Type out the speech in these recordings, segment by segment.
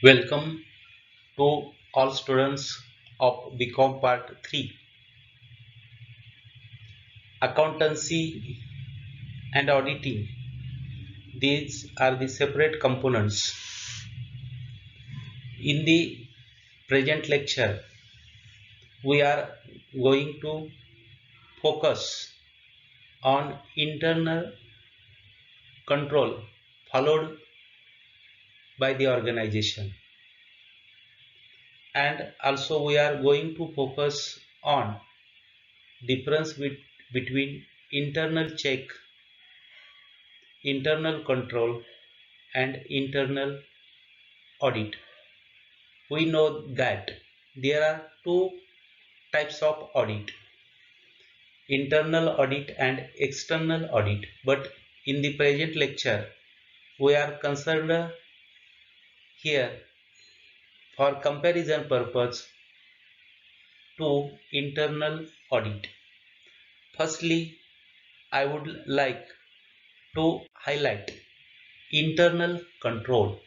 Welcome to all students of BCom Part 3, Accountancy and Auditing. These are the separate components. In the present lecture, we are going to focus on internal control followed by the organization, and also we are going to focus on difference between internal check, internal control and internal audit. We know that there are two types of audit, internal audit and external audit, but in the present lecture we are concerned here for comparison purpose to internal audit. Firstly, I would like to highlight internal control.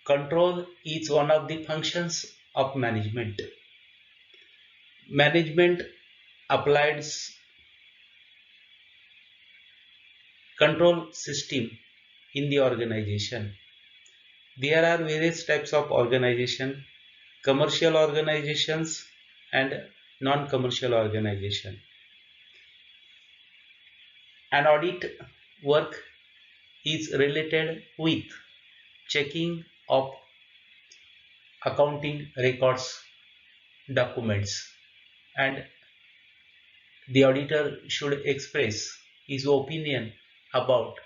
Control is one of the functions of management. Management applies control system in the organization. There are various types of organization, commercial organizations and non-commercial organization. An audit work is related with checking of accounting records, documents, and the auditor should express his opinion about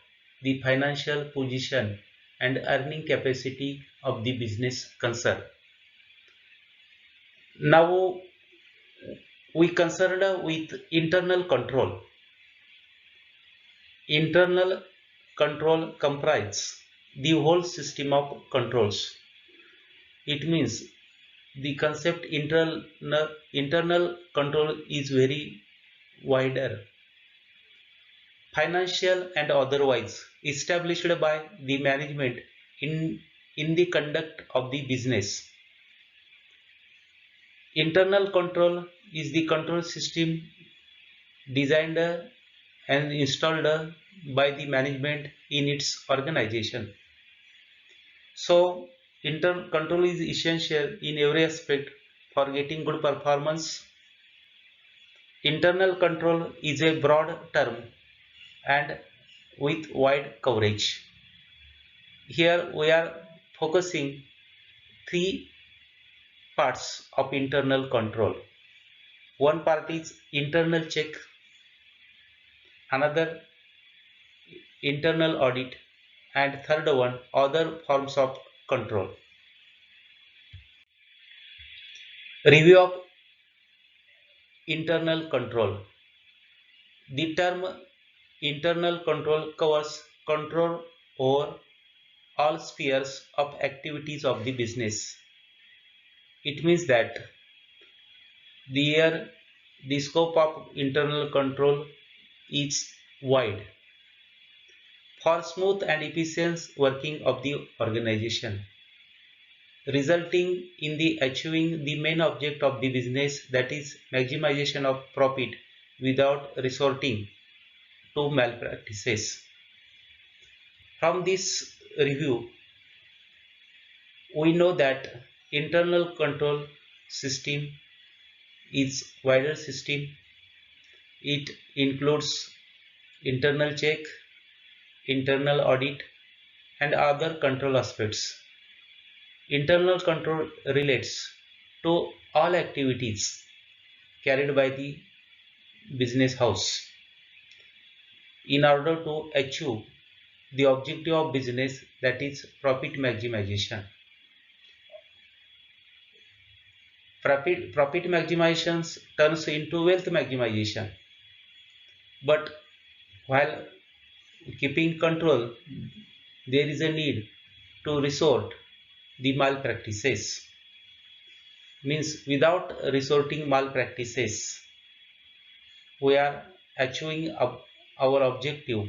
the financial position and earning capacity of the business concerned. Now we consider with internal control. Internal control comprises the whole system of controls. It means the concept internal control is very wider, financial and otherwise, established by the management in the conduct of the business. Internal control is the control system designed and installed by the management in its organization. So, internal control is essential in every aspect for getting good performance. Internal control is a broad term and with wide coverage. Here we are focusing three parts of internal control. One part is internal check, another internal audit, and third one other forms of control. Review of internal control. The term internal control covers control over all spheres of activities of the business. It means that here the scope of internal control is wide for smooth and efficient working of the organization, resulting in the achieving the main object of the business, that is maximization of profit without resorting to malpractices. From this review, we know that internal control system is wider system. It includes internal check, internal audit, and other control aspects. Internal control relates to all activities carried by the business house in order to achieve the objective of business, that is profit maximization. Profit maximization turns into wealth maximization. But while keeping control, there is a need to resort the malpractices. Means without resorting malpractices, we are achieving our objective,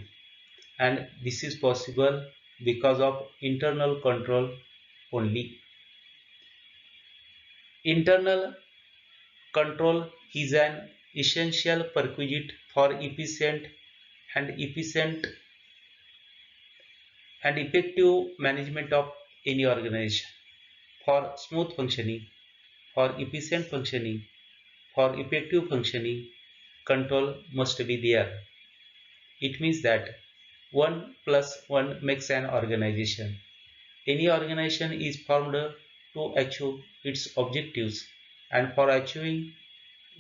and this is possible because of internal control only. Internal control is an essential prerequisite for efficient and effective management of any organization. For smooth functioning, for efficient functioning, for effective functioning, control must be there. It means that 1 plus 1 makes an organization. Any organization is formed to achieve its objectives, and for achieving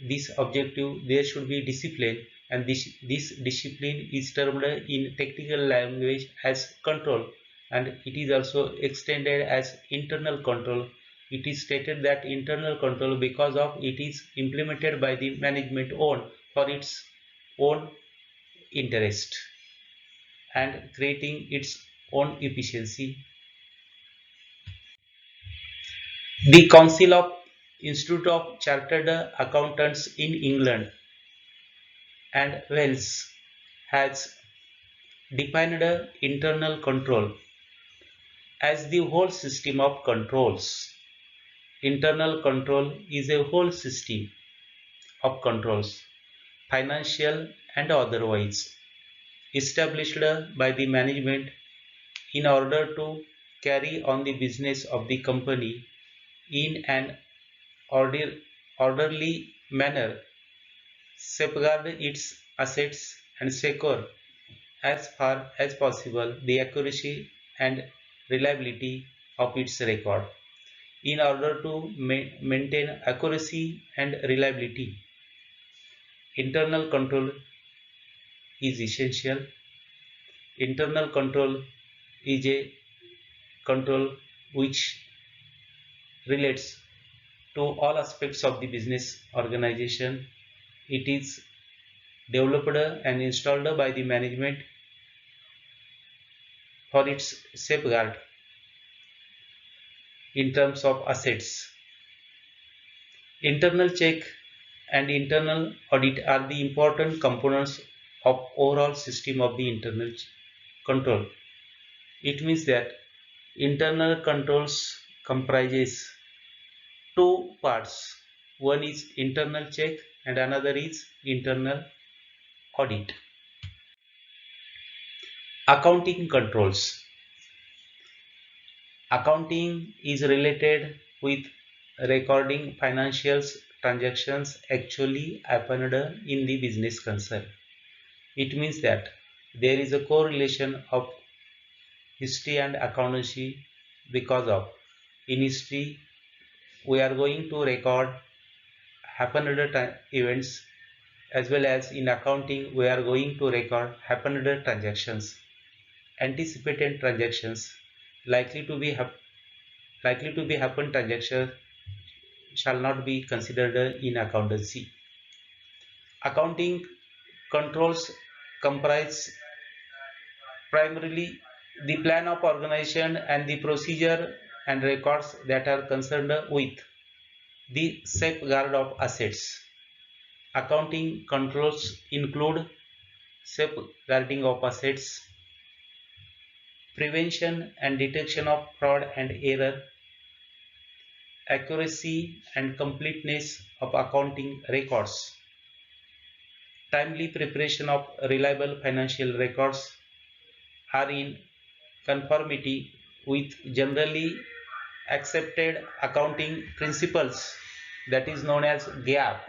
this objective there should be discipline, and this discipline is termed in technical language as control, and it is also extended as internal control. It is stated that internal control because of it is implemented by the management own for its own interest and creating its own efficiency. The Council of Institute of Chartered Accountants in England and Wales has defined internal control as the whole system of controls. Internal control is a whole system of controls, financial and otherwise, established by the management in order to carry on the business of the company in an orderly manner, safeguard its assets, and secure as far as possible the accuracy and reliability of its record. In order to maintain accuracy and reliability, internal control is essential. Internal control is a control which relates to all aspects of the business organization. It is developed and installed by the management for its safeguard in terms of assets. Internal check and internal audit are the important components of overall system of the internal control. It means that internal controls comprises two parts. One is internal check and another is internal audit. Accounting controls. Accounting is related with recording financial transactions actually happened in the business concern. It means that there is a correlation of history and accountancy because of in history we are going to record happened events, as well as in accounting we are going to record happened transactions. Anticipated transactions likely to be happen transactions shall not be considered in accountancy. Accounting controls comprise primarily the plan of organization and the procedure and records that are concerned with the safeguard of assets. Accounting controls include safeguarding of assets, prevention and detection of fraud and error, accuracy and completeness of accounting records, timely preparation of reliable financial records are in conformity with generally accepted accounting principles, that is known as GAAP.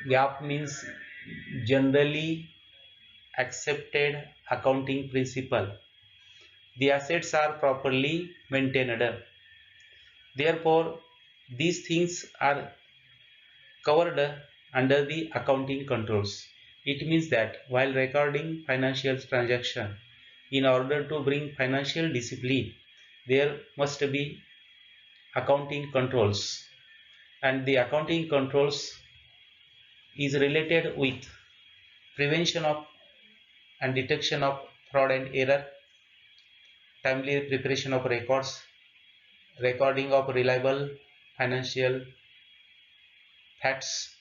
GAAP means generally accepted accounting principle. The assets are properly maintained. Therefore, these things are covered under the accounting controls. It means that while recording financial transaction, in order to bring financial discipline, there must be accounting controls, and the accounting controls is related with prevention of and detection of fraud and error, timely preparation of records, recording of reliable financial facts,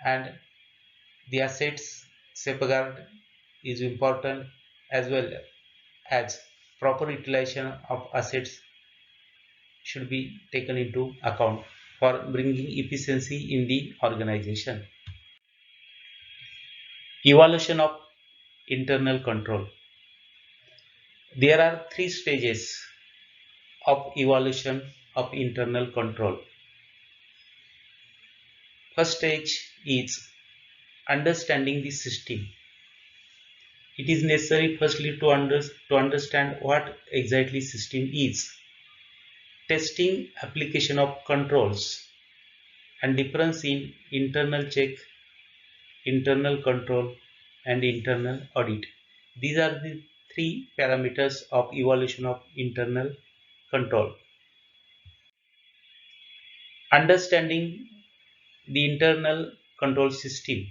and the assets safeguard is important, as well as proper utilization of assets should be taken into account for bringing efficiency in the organization. Evaluation of internal control. There are three stages of evaluation of internal control. First stage is understanding the system. It is necessary firstly to understand what exactly system is. Testing application of controls and difference in internal check, internal control and internal audit. These are the three parameters of evaluation of internal control. Understanding the internal control system.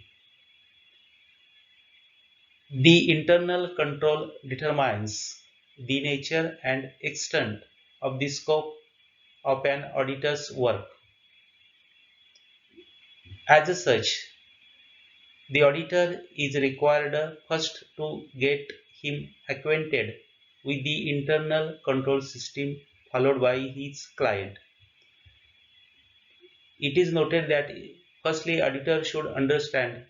The internal control determines the nature and extent of the scope of an auditor's work. As such, the auditor is required first to get him acquainted with the internal control system followed by his client. It is noted that firstly auditor should understand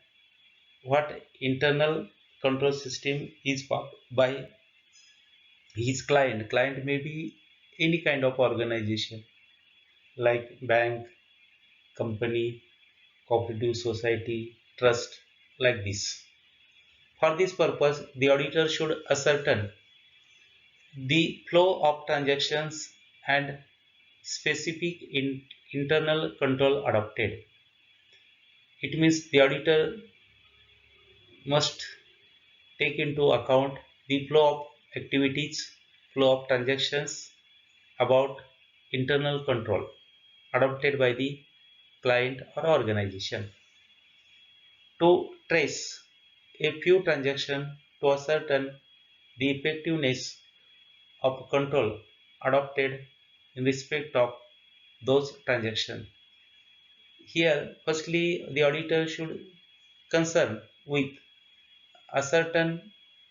what internal control system is by his client. Client may be any kind of organization like bank, company, cooperative society, trust, like this. For this purpose, the auditor should ascertain the flow of transactions and specific internal control adopted. It means the auditor must take into account the flow of activities, flow of transactions about internal control adopted by the client or organization. To trace a few transactions to ascertain the effectiveness of control adopted in respect of those transactions. Here, firstly, the auditor should concern with ascertain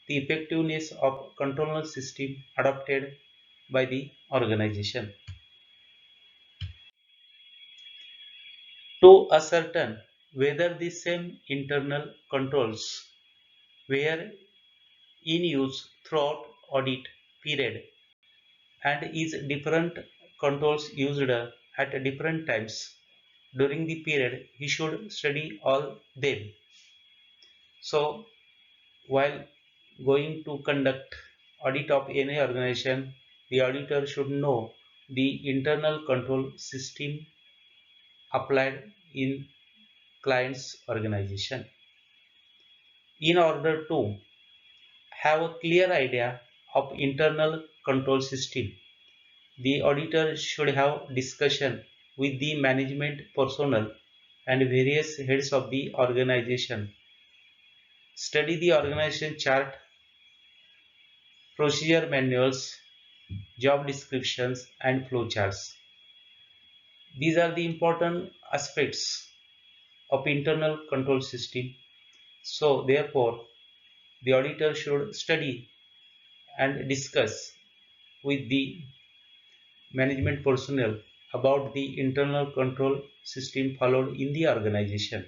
the effectiveness of control system adopted by the organization. To ascertain whether the same internal controls were in use throughout audit period and is different controls used at different times during the period, he should study all them. So while going to conduct audit of any organization, the auditor should know the internal control system applied in client's organization. In order to have a clear idea of internal control system, the auditor should have discussion with the management personnel and various heads of the organization. Study the organization chart, procedure manuals, job descriptions and flowcharts. These are the important aspects of internal control system. So therefore, the auditor should study and discuss with the management personnel about the internal control system followed in the organization.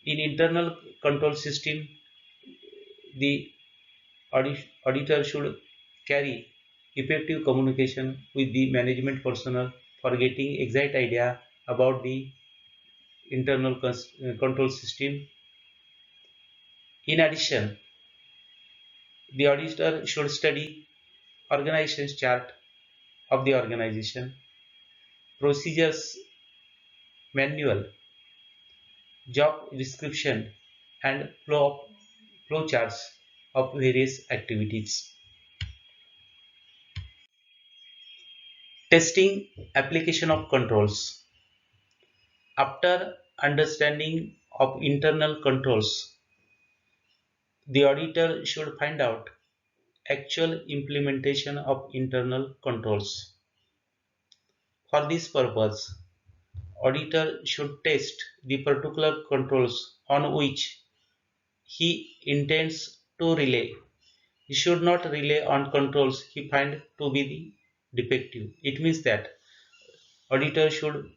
In internal control system, the auditor should carry effective communication with the management personnel for getting exact idea about the internal control system. In addition, the auditor should study organization chart of the organization, procedures manual, job description and flow charts of various activities. Testing application of controls. After understanding of internal controls, the auditor should find out actual implementation of internal controls. For this purpose, auditor should test the particular controls on which he intends to rely. He should not rely on controls he finds to be defective. It means that auditor should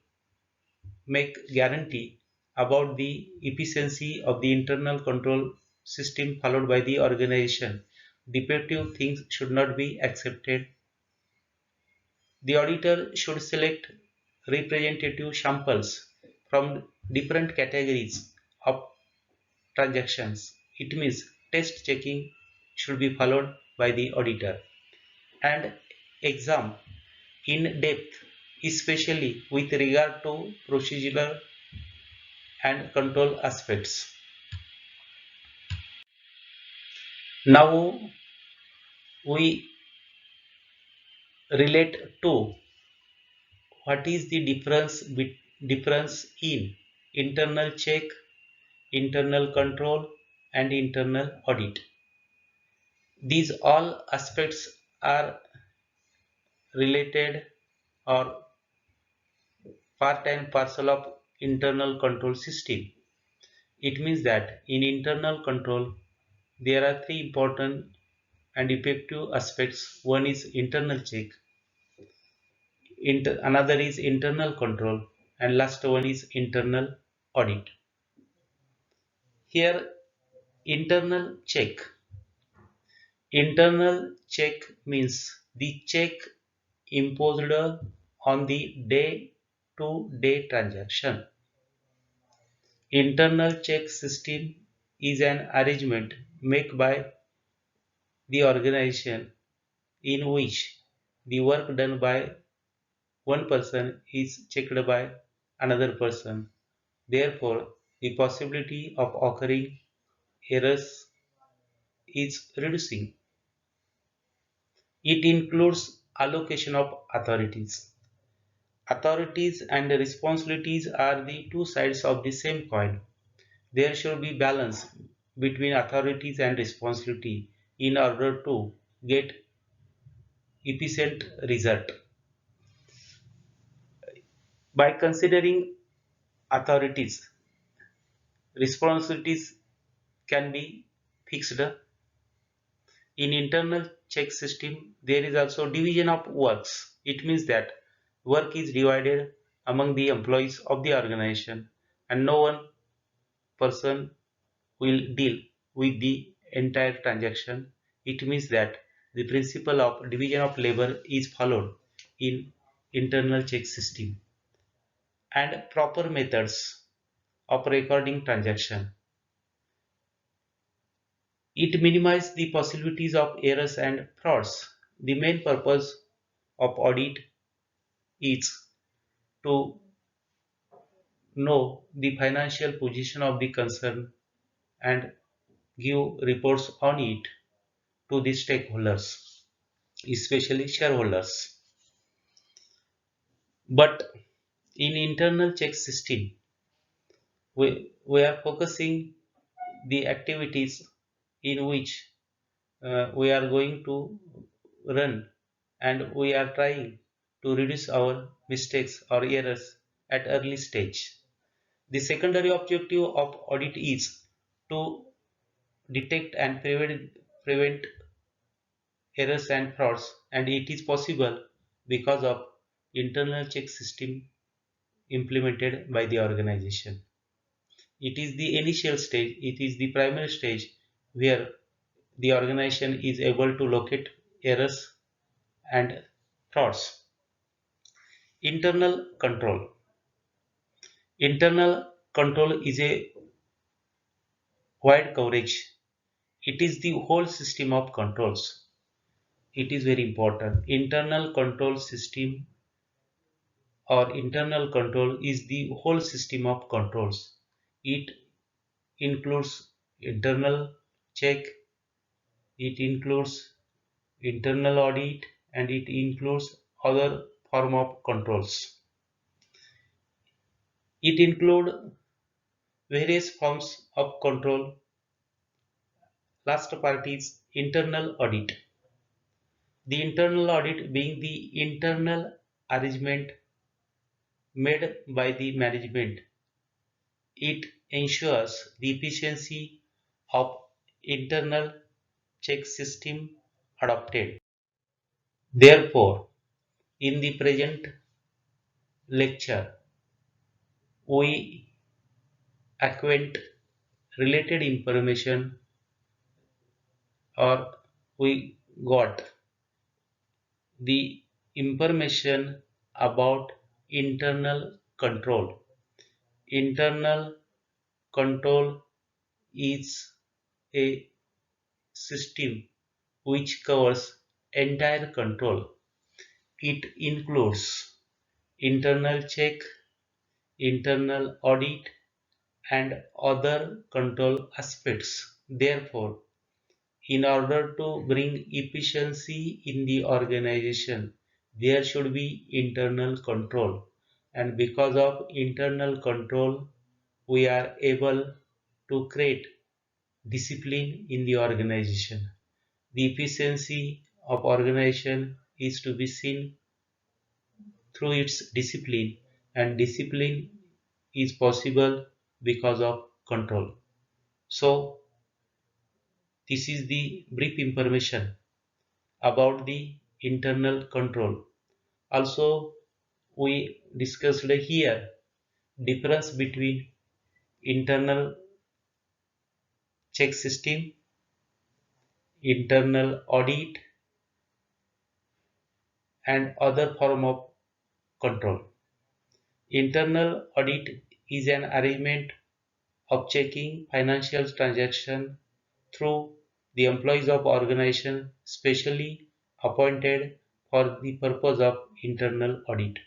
make guarantee about the efficiency of the internal control system followed by the organization. Defective things should not be accepted. The auditor should select representative samples from different categories of transactions. It means test checking should be followed by the auditor and exam in depth, especially with regard to procedural and control aspects. Now we relate to what is the difference in internal check, internal control, and internal audit. These all aspects are related or part and parcel of internal control system. It means that in internal control there are three important and effective aspects. One is internal check, another is internal control, and last one is internal audit. Here, internal check. Internal check means the check imposed on the day-to-day transaction. Internal check system is an arrangement made by the organization in which the work done by one person is checked by another person. Therefore, the possibility of occurring errors is reducing. It includes allocation of authorities. Authorities and responsibilities are the two sides of the same coin. There should be balance between authorities and responsibility in order to get efficient result. By considering authorities, responsibilities can be fixed. In internal check system, there is also division of works. It means that work is divided among the employees of the organization and no one person will deal with the entire transaction. It means that the principle of division of labor is followed in internal check system and proper methods of recording transaction. It minimizes the possibilities of errors and frauds. The main purpose of audit is to know the financial position of the concern and give reports on it to the stakeholders, especially shareholders. But in internal check system, we are focusing the activities in which we are going to run and we are trying to reduce our mistakes or errors at early stage. The secondary objective of audit is to detect and prevent errors and frauds, and it is possible because of internal check system implemented by the organization. It is the initial stage, it is the primary stage where the organization is able to locate errors and frauds. Internal control. Internal control is a wide coverage. It is the whole system of controls. It is very important. Internal control system or internal control is the whole system of controls. It includes internal check, it includes internal audit, and it includes other form of controls. It includes various forms of control. Last part is internal audit. The internal audit being the internal arrangement made by the management. It ensures the efficiency of internal check system adopted. Therefore, In the present lecture, we acquaint related information, or we got the information about internal control. Internal control is a system which covers entire control. It includes internal check, internal audit, and other control aspects. Therefore, in order to bring efficiency in the organization, there should be internal control. And because of internal control, we are able to create discipline in the organization. The efficiency of organization is to be seen through its discipline, and discipline is possible because of control. So, this is the brief information about the internal control. Also, we discussed here difference between internal check system, internal audit, and other form of control. Internal audit is an arrangement of checking financial transaction through the employees of organization specially appointed for the purpose of internal audit.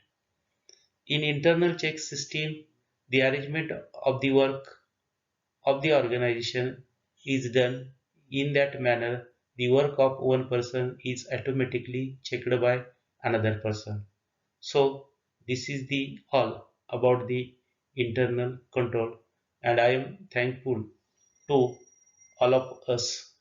In internal check system, the arrangement of the work of the organization is done in that manner. The work of one person is automatically checked by another person. So this is the all about the internal control, and I am thankful to all of us